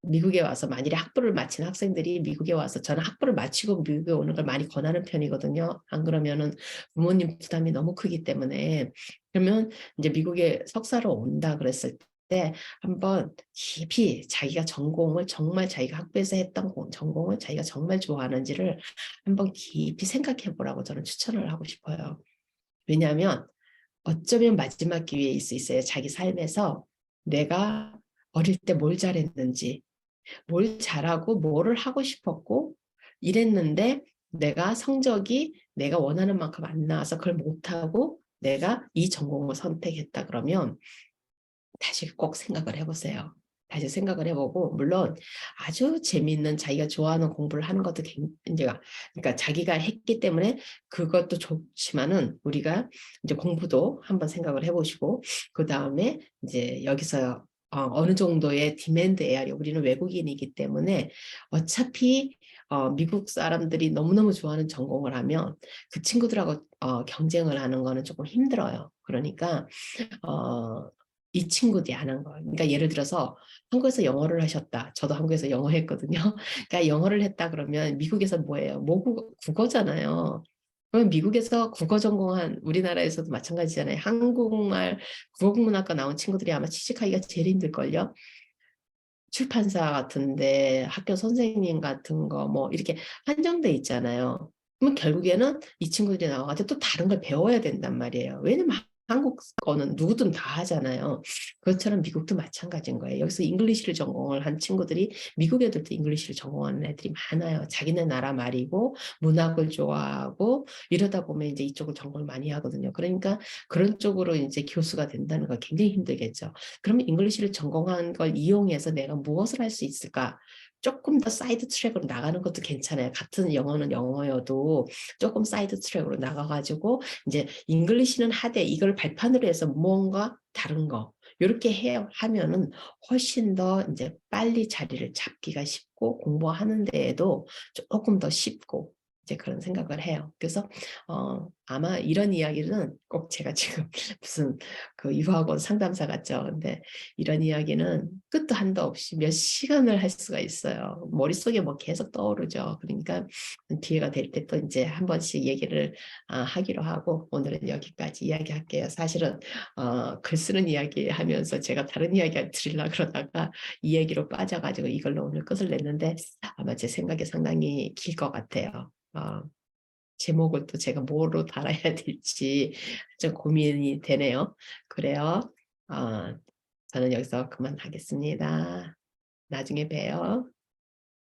미국에 와서 만일에 학부를 마친 학생들이 미국에 와서, 저는 학부를 마치고 미국에 오는 걸 많이 권하는 편이거든요. 안 그러면은 부모님 부담이 너무 크기 때문에. 그러면 이제 미국에 석사로 온다 그랬을 때 한번 깊이 자기가 전공을, 정말 자기가 학부에서 했던 전공을 자기가 정말 좋아하는지를 한번 깊이 생각해 보라고 저는 추천을 하고 싶어요. 왜냐하면 어쩌면 마지막 기회일 수 있어요. 자기 삶에서 내가 어릴 때 뭘 잘했는지, 뭘 잘하고 뭐를 하고 싶었고 이랬는데 내가 성적이 내가 원하는 만큼 안 나와서 그걸 못하고 내가 이 전공을 선택했다 그러면 다시 꼭 생각을 해보세요. 다시 생각을 해보고, 물론 아주 재미있는 자기가 좋아하는 공부를 하는 것도 이제, 그러니까 자기가 했기 때문에 그것도 좋지만은, 우리가 이제 공부도 한번 생각을 해보시고, 그 다음에 이제 여기서 어느 정도의 디맨드 에어리, 우리는 외국인이기 때문에 어차피 미국 사람들이 너무너무 좋아하는 전공을 하면 그 친구들하고 경쟁을 하는 거는 조금 힘들어요. 그러니까 이 친구들이 안 한 거예요. 그러니까 예를 들어서 한국에서 영어를 하셨다. 저도 한국에서 영어 했거든요. 그러니까 영어를 했다 그러면 미국에서 뭐예요? 국어잖아요. 그러면 미국에서 국어 전공한, 우리나라에서도 마찬가지잖아요. 한국말 국어국문학과 나온 친구들이 아마 취직하기가 제일 힘들걸요. 출판사 같은데 학교 선생님 같은 거 뭐 이렇게 한정돼 있잖아요. 그러면 결국에는 이 친구들이 나와가지고 또 다른 걸 배워야 된단 말이에요. 왜냐면 한국 거는 누구든 다 하잖아요. 그것처럼 미국도 마찬가지인 거예요. 여기서 잉글리시를 전공을 한 친구들이 미국 애들도 잉글리시를 전공하는 애들이 많아요. 자기네 나라 말이고 문학을 좋아하고 이러다 보면 이제 이쪽을 전공을 많이 하거든요. 그러니까 그런 쪽으로 이제 교수가 된다는 거 굉장히 힘들겠죠. 그러면 잉글리시를 전공한 걸 이용해서 내가 무엇을 할 수 있을까? 조금 더 사이드 트랙으로 나가는 것도 괜찮아요. 같은 영어는 영어여도 조금 사이드 트랙으로 나가가지고 이제 잉글리시는 하되 이걸 발판으로 해서 무언가 다른 거 이렇게 하면은 훨씬 더 이제 빨리 자리를 잡기가 쉽고 공부하는 데에도 조금 더 쉽고 이제 그런 생각을 해요. 그래서 아마 이런 이야기는 꼭 제가 지금 무슨 그 유학원 상담사 같죠. 근데 이런 이야기는 끝도 한도 없이 몇 시간을 할 수가 있어요. 머릿속에 뭐 계속 떠오르죠. 그러니까 기회가 될 때 또 이제 한 번씩 얘기를 하기로 하고 오늘은 여기까지 이야기할게요. 사실은 글 쓰는 이야기 하면서 제가 다른 이야기 드리려고 그러다가 이 얘기로 빠져가지고 이걸로 오늘 끝을 냈는데 아마 제 생각에 상당히 길 것 같아요. 제목을 또 제가 뭐로 달아야 될지 좀 고민이 되네요. 그래요. 저는 여기서 그만하겠습니다. 나중에 봬요.